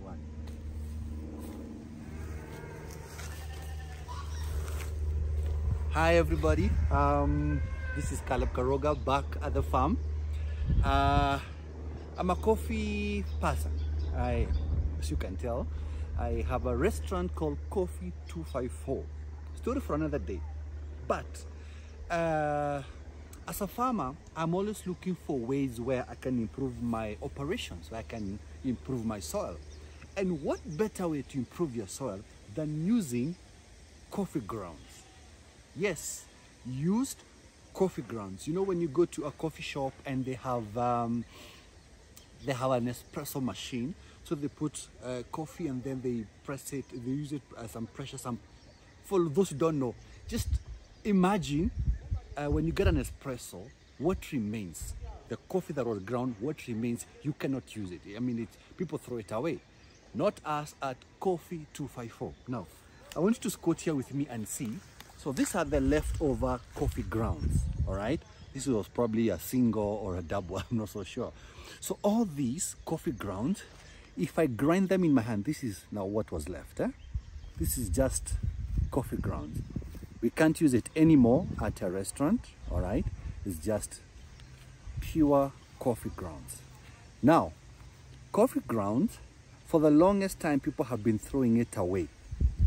One. Hi everybody, this is Caleb Karoga back at the farm. I'm a coffee person. As you can tell, I have a restaurant called Coffee 254. Story for another day. But as a farmer, I'm always looking for ways where I can improve my operations, where I can improve my soil. And what better way to improve your soil than using coffee grounds? Yes, used coffee grounds. You know, when you go to a coffee shop and they have an espresso machine, so they put coffee and then they press it, they use it as some pressure. For those who don't know, just imagine when you get an espresso, what remains? The coffee that was ground, what remains? You cannot use it. I mean, people throw it away. Not us at Coffee 254. Now, I want you to squat here with me and see. So these are the leftover coffee grounds, all right? This was probably a single or a double, I'm not so sure. So all these coffee grounds, if I grind them in my hand, this is now what was left. This is just coffee grounds. We can't use it anymore at a restaurant, all right? It's just pure coffee grounds. Now, coffee grounds, for the longest time, people have been throwing it away,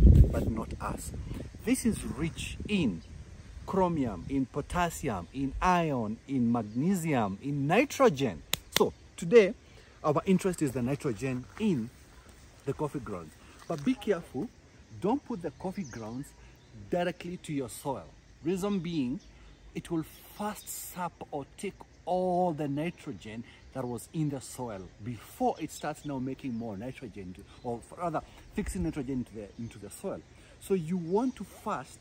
but not us. This is rich in chromium, in potassium, in iron, in magnesium, in nitrogen. So today, our interest is the nitrogen in the coffee grounds. But be careful, don't put the coffee grounds directly to your soil. Reason being, it will first sap or take all the nitrogen that was in the soil before it starts now making more nitrogen, or rather fixing nitrogen into the soil. So you want to first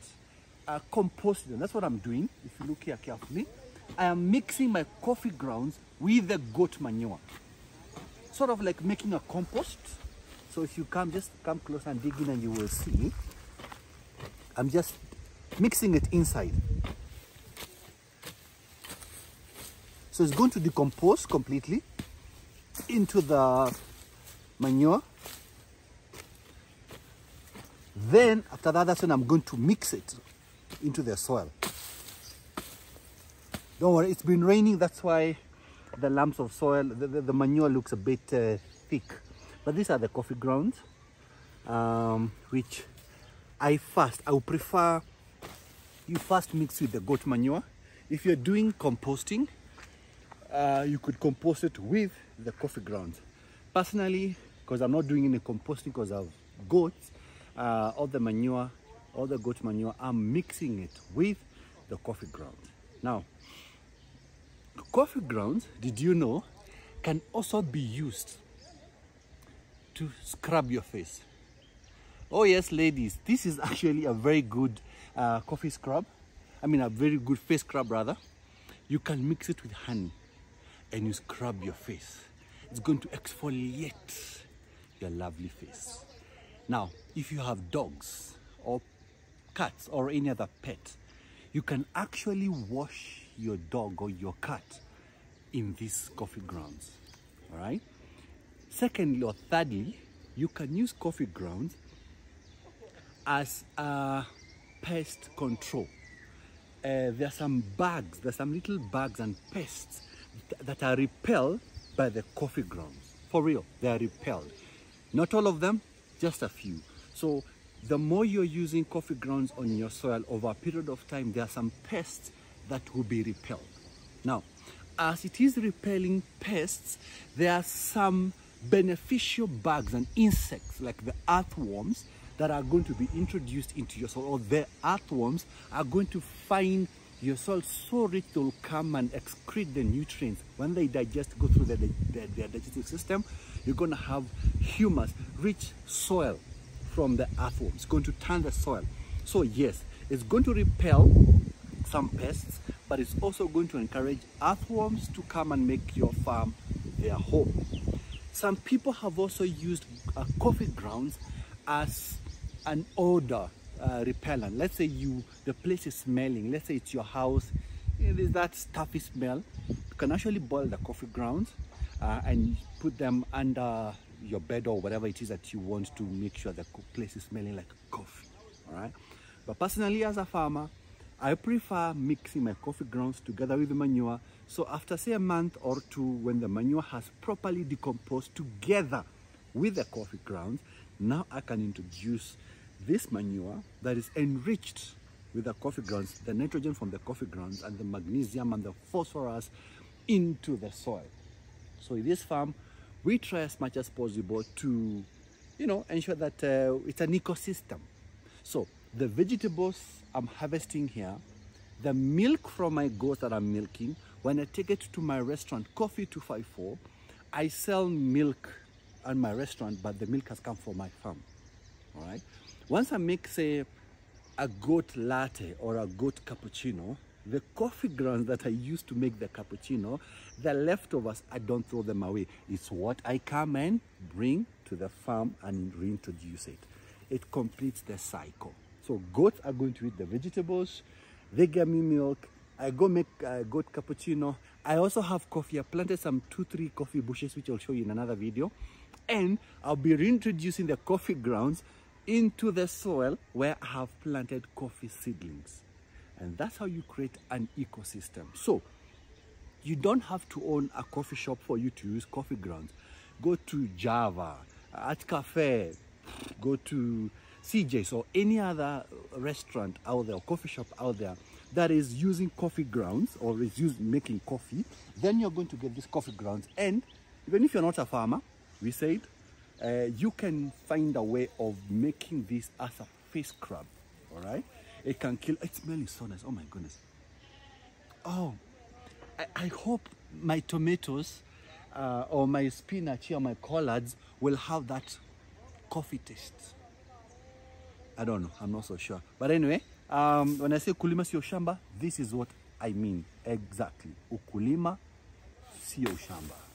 compost them. That's what I'm doing. If you look here carefully, I am mixing my coffee grounds with the goat manure, sort of like making a compost. So if you just come close and dig in, and you will see I'm just mixing it inside. So it's going to decompose completely into the manure. Then after that, that's when I'm going to mix it into the soil. Don't worry, it's been raining, that's why the lumps of soil, the manure looks a bit thick. But these are the coffee grounds, which I would prefer you first mix with the goat manure. If you're doing composting, you could compost it with the coffee grounds. Personally, because I'm not doing any composting because of goats, all the manure, all the goat manure, I'm mixing it with the coffee grounds. Now, coffee grounds, did you know, can also be used to scrub your face. Oh yes, ladies, this is actually a very good coffee scrub. I mean, a very good face scrub rather. You can mix it with honey and you scrub your face. It's going to exfoliate your lovely face. Now, if you have dogs or cats or any other pet, you can actually wash your dog or your cat in these coffee grounds, all right? Secondly or thirdly, you can use coffee grounds as a pest control. There are some bugs, there's some little bugs and pests that are repelled by the coffee grounds. For real, they are repelled. Not all of them, just a few. So the more you're using coffee grounds on your soil over a period of time, there are some pests that will be repelled. Now, as it is repelling pests, there are some beneficial bugs and insects like the earthworms that are going to be introduced into your soil, or the earthworms are going to find your soil so rich they will come and excrete the nutrients. When they digest, go through their digestive system, you're going to have humus, rich soil from the earthworms. It's going to turn the soil. So yes, it's going to repel some pests, but it's also going to encourage earthworms to come and make your farm their home. Some people have also used coffee grounds as an odor repellent. Let's say the place is smelling, let's say it's your house, there's that stuffy smell. You can actually boil the coffee grounds and put them under your bed or whatever it is that you want to make sure the place is smelling like coffee. All right. But personally, as a farmer, I prefer mixing my coffee grounds together with the manure. So after say a month or two, when the manure has properly decomposed together with the coffee grounds, now I can introduce this manure that is enriched with the coffee grounds, the nitrogen from the coffee grounds and the magnesium and the phosphorus into the soil. So in this farm, we try as much as possible to, ensure that it's an ecosystem. So the vegetables I'm harvesting here, the milk from my goats that I'm milking, when I take it to my restaurant, Coffee 254, I sell milk at my restaurant, but the milk has come from my farm. All right. Once I make, say, a goat latte or a goat cappuccino, the coffee grounds that I used to make the cappuccino, the leftovers, I don't throw them away. It's what I come and bring to the farm and reintroduce it. It completes the cycle. So goats are going to eat the vegetables, they get me milk, I go make a goat cappuccino. I also have coffee. I planted some 2-3 coffee bushes, which I'll show you in another video. And I'll be reintroducing the coffee grounds into the soil where I have planted coffee seedlings. And that's how you create an ecosystem. So you don't have to own a coffee shop for you to use coffee grounds. Go to Java, Art Cafe, go to CJ's or any other restaurant out there or coffee shop out there that is using coffee grounds or is making coffee. Then you're going to get these coffee grounds. And even if you're not a farmer, we said, you can find a way of making this as a face scrub. All right, it can kill. It smells so nice. Oh my goodness. Oh, I hope my tomatoes or my spinach or my collards will have that coffee taste. I don't know, I'm not so sure. But anyway, when I say ukulima sio shamba, this is what I mean exactly. Ukulima sio shamba.